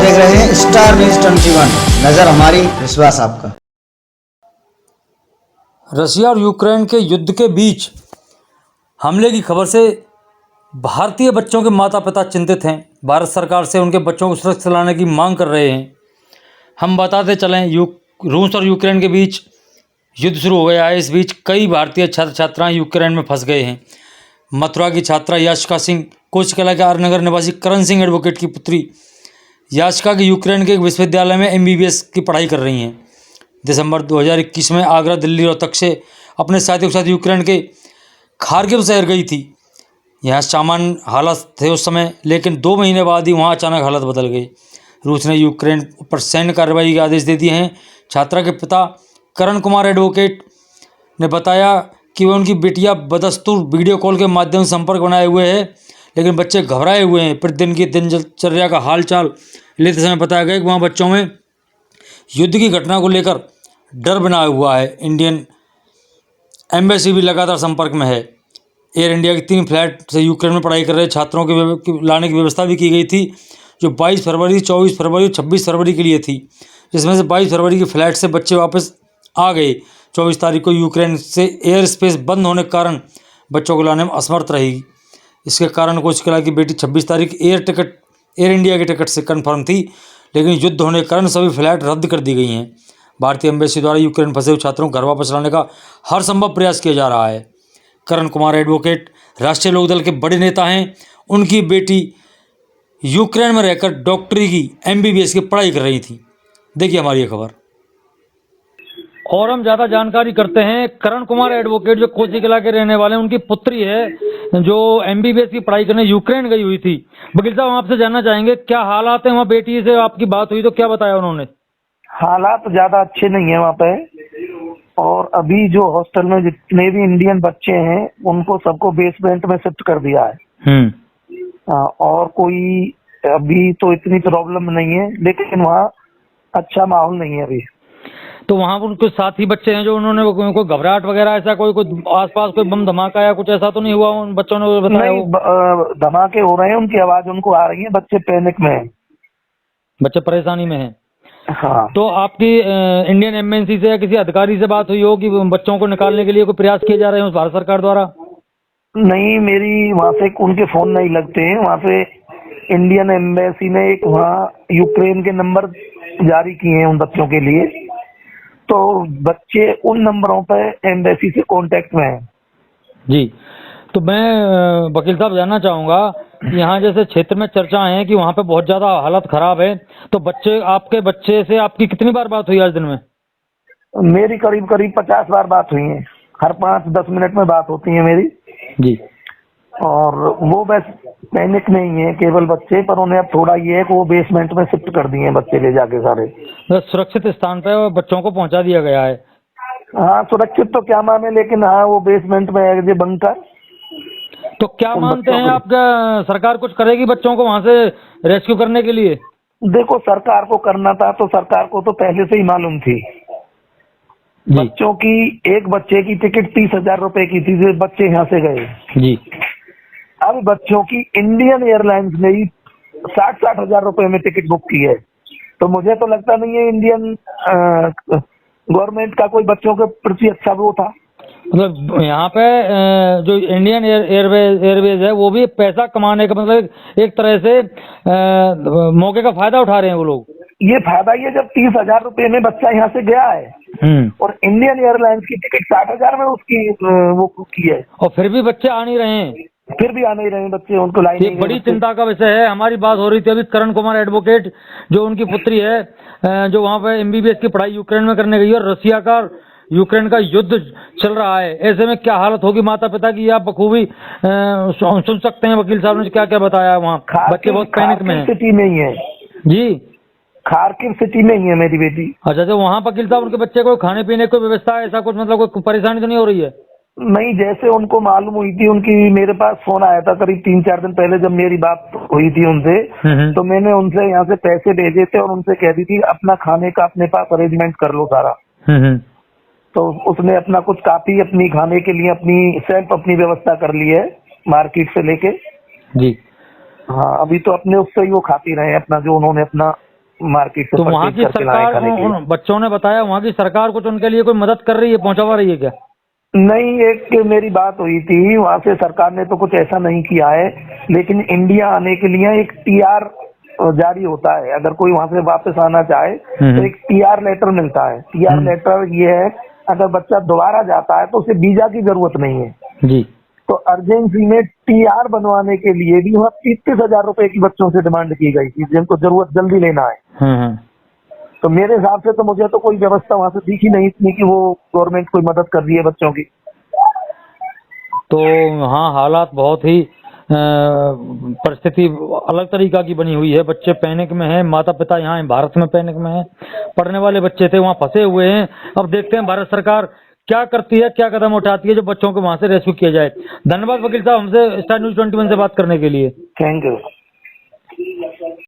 देख रहे हैं स्टार न्यूज 21। नजर हमारी, विश्वास आपका। रशिया और यूक्रेन के युद्ध के बीच हमले की खबर से भारतीय बच्चों के माता पिता चिंतित हैं। भारत सरकार से उनके बच्चों को सुरक्षित लाने की मांग कर रहे हैं। हम बताते चलें, रूस और यूक्रेन के बीच युद्ध शुरू हो गया है। इस बीच कई भारतीय छात्र छात्राएं यूक्रेन में फंस गए हैं। मथुरा की छात्रा याशिका सिंह, कोचकला के आर नगर निवासी करण सिंह एडवोकेट की पुत्री याशिका की यूक्रेन के एक विश्वविद्यालय में MBBS की पढ़ाई कर रही हैं। दिसंबर 2021 में आगरा, दिल्ली, रोहतक से अपने साथियों के साथ यूक्रेन के खार्किव शहर गई थी। यहाँ सामान्य हालात थे उस समय, लेकिन 2 महीने बाद ही वहाँ अचानक हालत बदल गई। रूस ने यूक्रेन पर सैन्य कार्रवाई के आदेश दे दिए हैं। छात्रा के पिता करण कुमार एडवोकेट ने बताया कि वह उनकी बेटियां बदस्तूर वीडियो कॉल के माध्यम से संपर्क बनाए हुए हैं, लेकिन बच्चे घबराए हुए हैं। प्रतिदिन की दिनचर्या का हालचाल लेते समय बताया गया कि वहाँ बच्चों में युद्ध की घटना को लेकर डर बना हुआ है। इंडियन एम्बेसी भी लगातार संपर्क में है। एयर इंडिया की 3 फ्लाइट से यूक्रेन में पढ़ाई कर रहे छात्रों के लाने की व्यवस्था भी की गई थी, जो 22 फरवरी, 24 फरवरी और 26 फरवरी के लिए थी, जिसमें से 22 फरवरी की फ़्लाइट से बच्चे वापस आ गए। 24 तारीख को यूक्रेन से एयर स्पेस बंद होने के कारण बच्चों को लाने में असमर्थ रही। इसके कारण कोचकला की बेटी 26 तारीख एयर इंडिया की टिकट से कन्फर्म थी, लेकिन युद्ध होने के कारण सभी फ्लाइट रद्द कर दी गई हैं। भारतीय एम्बेसी द्वारा यूक्रेन फंसे हुए छात्रों को घर वापस लाने का हर संभव प्रयास किया जा रहा है। करण कुमार एडवोकेट राष्ट्रीय लोकदल के बड़े नेता हैं। उनकी बेटी यूक्रेन में रहकर डॉक्टरी की MBBS की पढ़ाई कर रही थी। देखिए हमारी ये खबर। और हम ज़्यादा जानकारी करते हैं। करण कुमार एडवोकेट जो कोचीकला के रहने वाले हैं, उनकी पुत्री है जो MBBS की पढ़ाई करने यूक्रेन गई हुई थी। वकील साहब, हम आपसे जानना चाहेंगे क्या हालात हैं वहाँ? बेटी से आपकी बात हुई तो क्या बताया उन्होंने? हालात ज्यादा अच्छे नहीं है वहाँ पे, और अभी जो हॉस्टल में जितने भी इंडियन बच्चे हैं उनको सबको बेसमेंट में शिफ्ट कर दिया है। और कोई अभी तो इतनी प्रॉब्लम नहीं है, लेकिन वहाँ अच्छा माहौल नहीं है अभी। तो वहाँ पर कुछ साथी बच्चे हैं जो उन्होंने कोई घबराहट वगैरह ऐसा कोई आसपास कोई बम धमाका या कुछ ऐसा तो नहीं हुआ? उन बच्चों ने बताया? नहीं, धमाके हो रहे हैं, उनकी आवाज उनको आ रही है, बच्चे पैनिक में हैं, बच्चे परेशानी में हैं। हाँ। तो आपकी इंडियन एम्बेसी से या किसी अधिकारी से बात हुई हो कि बच्चों को निकालने के लिए कोई प्रयास किए जा रहे हैं भारत सरकार द्वारा? नहीं, मेरी वहाँ से उनके फोन नहीं लगते हैं। वहाँ से इंडियन एम्बेसी ने एक वहाँ यूक्रेन के नंबर जारी किए हैं उन बच्चों के लिए, तो बच्चे उन नंबरों पर एम्बेसी से कांटेक्ट में हैं। जी, तो मैं वकील साहब जानना चाहूँगा, यहाँ जैसे क्षेत्र में चर्चा है कि वहाँ पे बहुत ज़्यादा हालत खराब है, तो आपके बच्चे से आपकी कितनी बार बात हुई आज दिन में? मेरी करीब 50 बार बात हुई है। हर 5-10 मिनट में बात होती है मेरी जी। और वो बस पैनिक नहीं है केवल बच्चे, पर उन्हें अब थोड़ा ये है कि वो बेसमेंट में शिफ्ट कर दिए हैं बच्चे ले जाके सारे। सुरक्षित स्थान पे बच्चों को पहुँचा दिया गया है। हाँ, सुरक्षित तो क्या माने, लेकिन हाँ वो बेसमेंट में है बंकर। तो क्या मानते हैं आप, सरकार कुछ करेगी बच्चों को वहाँ से रेस्क्यू करने के लिए? देखो, सरकार को करना था तो सरकार को तो पहले से ही मालूम थी। बच्चों की, एक बच्चे की टिकट 30,000 रुपए की थी, जो बच्चे यहाँ से गए जी। अब बच्चों की इंडियन एयरलाइंस ने ही 60-60 हजार रुपए में टिकट बुक की है। तो मुझे तो लगता नहीं है इंडियन गवर्नमेंट का कोई बच्चों के प्रति अच्छा वो था। मतलब यहाँ पे जो इंडियन एयरवेज है वो भी पैसा कमाने का, मतलब एक तरह से मौके का फायदा उठा रहे हैं वो लोग। ये फायदा ही है जब 30,000 रुपए में बच्चा यहाँ से गया है और इंडियन एयरलाइंस की टिकट 60,000 में उसकी वो की है, और फिर भी बच्चे आ नहीं रहे हैं। फिर भी आ नहीं रहे बच्चे, उनको लाइन नहीं। बड़ी चिंता का विषय है। हमारी बात हो रही थी अभी करण कुमार एडवोकेट, जो उनकी पुत्री है जो वहाँ पे MBBS की पढ़ाई यूक्रेन में करने गई है, और रसिया का यूक्रेन का युद्ध चल रहा है। ऐसे में क्या हालत होगी माता पिता की, आप बखूबी सुन सकते हैं। वकील साहब ने क्या क्या बताया है वहाँ? बच्चे बहुत पैनिक में हैं। सिटी में ही है जी, खार्किव सिटी में ही है मेरी बेटी। अच्छा, तो वहाँ वकील साहब उनके बच्चे को खाने पीने की व्यवस्था ऐसा कुछ, मतलब कोई परेशानी तो नहीं हो रही है? नहीं, जैसे उनको मालूम हुई थी, उनकी मेरे पास फोन आया था करीब 3-4 दिन पहले जब मेरी बात हुई थी उनसे, तो मैंने उनसे यहाँ से पैसे भेजे थे और उनसे कह दी थी अपना खाने का अपने पास अरेंजमेंट कर लो सारा। तो उसने अपना कुछ काफी अपनी खाने के लिए अपनी व्यवस्था कर ली है मार्केट से लेके। जी। हाँ, अभी तो अपने उससे ही वो खाती रहे अपना जो उन्होंने अपना मार्केट से तो वहाँ परचेज की करके लाए सरकार खाने के लिए। उन बच्चों ने बताया वहाँ की सरकार कुछ उनके लिए कोई मदद कर रही है, पहुँचावा रही है क्या? नहीं, एक मेरी बात हुई थी वहाँ से, सरकार ने तो कुछ ऐसा नहीं किया है, लेकिन इंडिया आने के लिए एक टीआर जारी होता है। अगर कोई वहाँ से वापस आना चाहे तो एक टीआर लेटर मिलता है। टीआर लेटर ये है, अगर बच्चा दोबारा जाता है तो उसे वीजा की जरूरत नहीं है जी। तो अर्जेंसी में टीआर बनवाने के लिए भी वहाँ 33,000 रुपए की बच्चों से डिमांड की गई थी, जिनको जरूरत जल्दी लेना है। तो मेरे हिसाब से तो मुझे तो कोई व्यवस्था वहाँ से दिखी नहीं इतनी कि वो गवर्नमेंट कोई मदद कर रही है बच्चों की। तो हाँ, हालात बहुत ही परिस्थिति अलग तरीका की बनी हुई है। बच्चे पैनिक में हैं, माता पिता यहाँ भारत में पैनिक में हैं, पढ़ने वाले बच्चे थे वहाँ फंसे हुए हैं। अब देखते हैं भारत सरकार क्या करती है, क्या कदम उठाती है जो बच्चों को वहाँ से रेस्क्यू किया जाए। धन्यवाद वकील साहब, हमसे स्टार न्यूज़ 21 से बात करने के लिए। Thank you.